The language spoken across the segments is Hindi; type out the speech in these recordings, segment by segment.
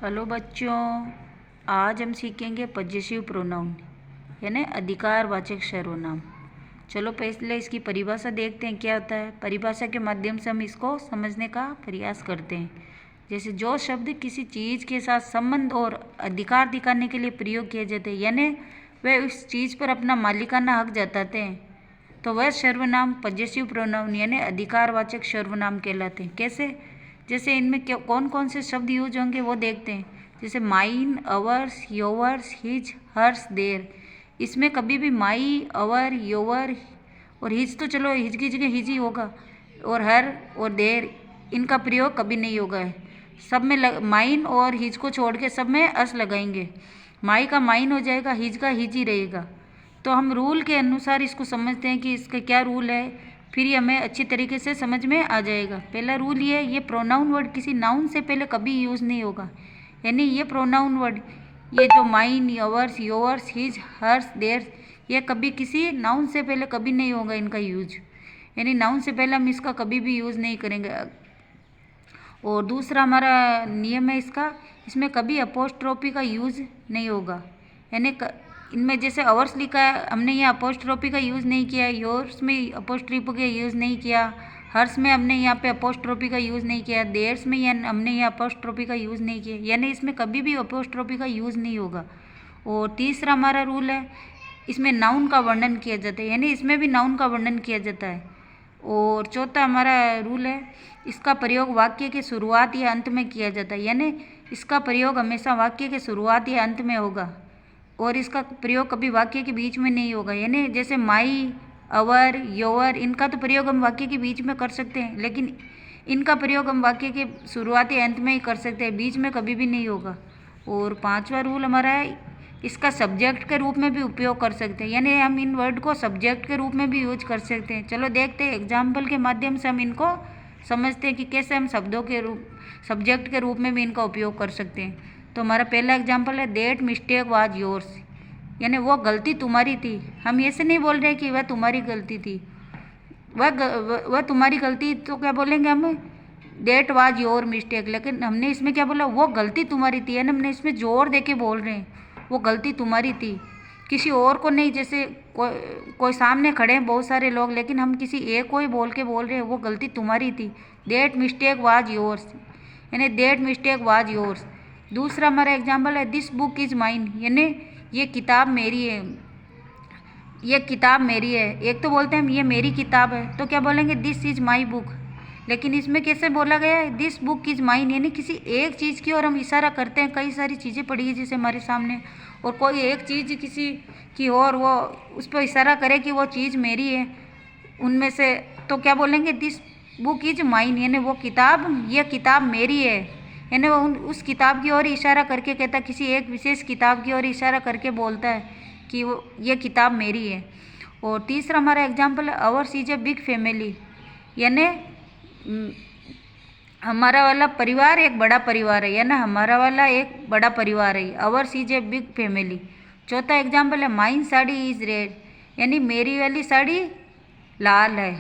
हेलो बच्चों, आज हम सीखेंगे पजेसिव प्रोनाउन यानी अधिकारवाचक सर्वनाम। चलो पहले इसकी परिभाषा देखते हैं क्या होता है। परिभाषा के माध्यम से हम इसको समझने का प्रयास करते हैं। जैसे जो शब्द किसी चीज़ के साथ संबंध और अधिकार दिखाने के लिए प्रयोग किए जाते हैं यानी वे उस चीज़ पर अपना मालिकाना हक जताते हैं, तो वह सर्वनाम पजेसिव प्रोनाउन यानी अधिकारवाचक सर्वनाम कहलाते हैं। कैसे? जैसे इनमें क्या कौन कौन से शब्द यूज होंगे वो देखते हैं। जैसे mine, ours, yours, his, hers, their. इसमें कभी भी माई, अवर, योवर और हिज तो चलो हिज की जगह हिज ही होगा, और हर और देर इनका प्रयोग कभी नहीं होगा। सब में माइन और हिज को छोड़ के सब में अस लगाएंगे। माई का माइन हो जाएगा, हिज का हिज ही रहेगा। तो हम रूल के अनुसार इसको समझते हैं कि इसका क्या रूल है, फिर ये हमें अच्छी तरीके से समझ में आ जाएगा। पहला रूल ये प्रोनाउन वर्ड किसी नाउन से पहले कभी यूज़ नहीं होगा। यानी ये प्रोनाउन वर्ड, ये जो mine, ours, yours, his, hers, their, ये कभी किसी नाउन से पहले कभी नहीं होगा इनका यूज। यानी नाउन से पहले हम इसका कभी भी यूज़ नहीं करेंगे। और दूसरा हमारा नियम है इसका, इसमें कभी अपोस्ट्रोफी का यूज़ नहीं होगा। यानी इनमें जैसे अवर्स लिखा है, हमने यहाँ अपोस्ट्रोफी का यूज़ नहीं किया, योर्स में अपोस्ट्रोफी का यूज़ नहीं किया, हर्स में हमने यहाँ पे अपोस्ट्रोफी का यूज़ नहीं किया, देयर्स में हमने यहाँ अपोस्ट्रोफी का यूज़ नहीं किया। यानी इसमें कभी भी अपोस्ट्रोफी का यूज़ नहीं होगा। और तीसरा हमारा रूल है, इसमें नाउन का वर्णन किया जाता है, यानी इसमें भी नाउन का वर्णन किया जाता है। और चौथा हमारा रूल है, इसका प्रयोग वाक्य के शुरुआत या अंत में किया जाता है। यानी इसका प्रयोग हमेशा वाक्य के शुरुआत या अंत में होगा और इसका प्रयोग कभी वाक्य के बीच में नहीं होगा। यानी जैसे माई, अवर, योवर, इनका तो प्रयोग हम वाक्य के बीच में कर सकते हैं, लेकिन इनका प्रयोग हम वाक्य के शुरुआत या अंत में ही कर सकते हैं, बीच में कभी भी नहीं होगा। और पांचवा रूल हमारा है, इसका सब्जेक्ट के रूप में भी उपयोग कर सकते हैं। यानी हम इन वर्ड को सब्जेक्ट के रूप में भी यूज कर सकते हैं। चलो देखते हैं, एग्जाम्पल के माध्यम से हम इनको समझते हैं कि कैसे हम शब्दों के रूप, सब्जेक्ट के रूप में भी इनका उपयोग कर सकते हैं। तो हमारा पहला एग्जाम्पल है, दैट मिस्टेक वाज योर्स, यानी वो गलती तुम्हारी थी। हम ऐसे नहीं बोल रहे कि वह तुम्हारी गलती थी, वह तुम्हारी गलती, तो क्या बोलेंगे हम, दैट वाज योर मिस्टेक। लेकिन हमने इसमें क्या बोला, वो गलती तुम्हारी थी, यानी हमने इसमें जोर दे के बोल रहे हैं वो गलती तुम्हारी थी, किसी और को नहीं। जैसे कोई सामने खड़े हैं बहुत सारे लोग, लेकिन हम किसी एक को ही बोल के बोल रहे हैं वो गलती तुम्हारी थी, दैट मिस्टेक वाज योर्स, यानी दैट मिस्टेक वाज योर्स। दूसरा हमारा एग्जाम्पल है, दिस बुक इज़ माइन, यानी ये किताब मेरी है, ये किताब मेरी है। एक तो बोलते हैं हम ये मेरी किताब है, तो क्या बोलेंगे, दिस इज़ माई बुक। लेकिन इसमें कैसे बोला गया है, दिस बुक इज़ माइन, यानी किसी एक चीज़ की ओर हम इशारा करते हैं। कई सारी चीज़ें पड़ी है जैसे हमारे सामने, और कोई एक चीज़ किसी की और वो उस पर इशारा करे कि वो चीज़ मेरी है उनमें से, तो क्या बोलेंगे, दिस बुक इज़ माइन, यानी वो किताब, ये किताब मेरी है। यानी वो उस किताब की ओर इशारा करके कहता, किसी एक विशेष किताब की ओर इशारा करके बोलता है कि वो ये किताब मेरी है। और तीसरा हमारा एग्जाम्पल है, ours is a big family, यानी हमारा वाला परिवार एक बड़ा परिवार है, यानी हमारा वाला एक बड़ा परिवार है, ours is a big family. चौथा एग्जाम्पल है, माइन साड़ी इज रेड, यानी मेरी वाली साड़ी लाल है।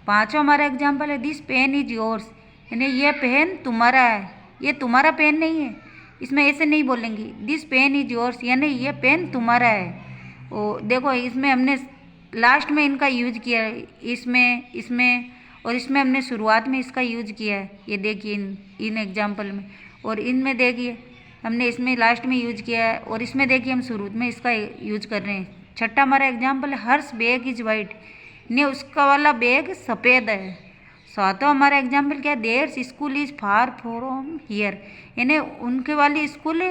पांचवा हमारा एग्जाम्पल है, दिस पेन इज योर्स, यानी ये पेन तुम्हारा है, ये तुम्हारा पेन नहीं है। इसमें ऐसे नहीं बोलेंगे, दिस पेन इज योर्स, यानी ये पेन तुम्हारा है। और देखो इसमें हमने लास्ट में इनका यूज किया है, इसमें इसमें और इसमें हमने शुरुआत में इसका यूज किया है। ये देखिए इन एग्जाम्पल में, और इनमें देखिए हमने इसमें लास्ट में यूज किया है, और इसमें देखिए हम शुरू में इसका यूज कर रहे हैं। छठा हमारा एग्जाम्पल है, हर्स बैग इज वाइट, ने उसका वाला बैग सफ़ेद है। सातवां हमारा एग्जाम्पल क्या है, theirs school is far from here, यानी उनके वाली स्कूल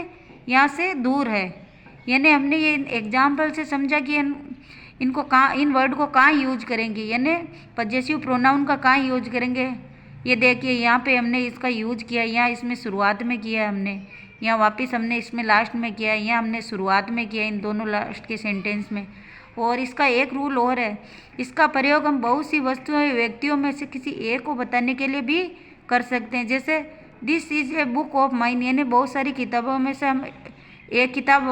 यहाँ से दूर है। यानी हमने ये एग्जाम्पल से समझा कि इनको कहाँ, इन वर्ड को कहाँ यूज करेंगे, यानी पजेसिव प्रोनाउन का कहाँ यूज करेंगे। ये देखिए यहाँ पे हमने इसका यूज किया, यहाँ इसमें शुरुआत में किया हमने, यहाँ वापस हमने इसमें लास्ट में किया, यहाँ हमने शुरुआत में किया, इन दोनों लास्ट के सेंटेंस में। और इसका एक रूल और है, इसका प्रयोग हम बहुत सी वस्तुओं व्यक्तियों में से किसी एक को बताने के लिए भी कर सकते हैं। जैसे this is a book of mine, यानी बहुत सारी किताबों में से हम एक किताब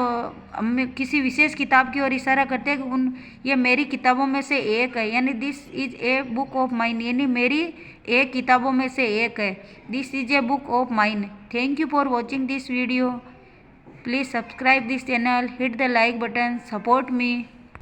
हम किसी विशेष किताब की ओर इशारा करते हैं कि ये मेरी किताबों में से एक है, यानी this is a book of mine, यानी मेरी एक किताबों में से एक है। This is a book of mine. Thank you for watching this video. Please subscribe this channel, hit the like button, support me.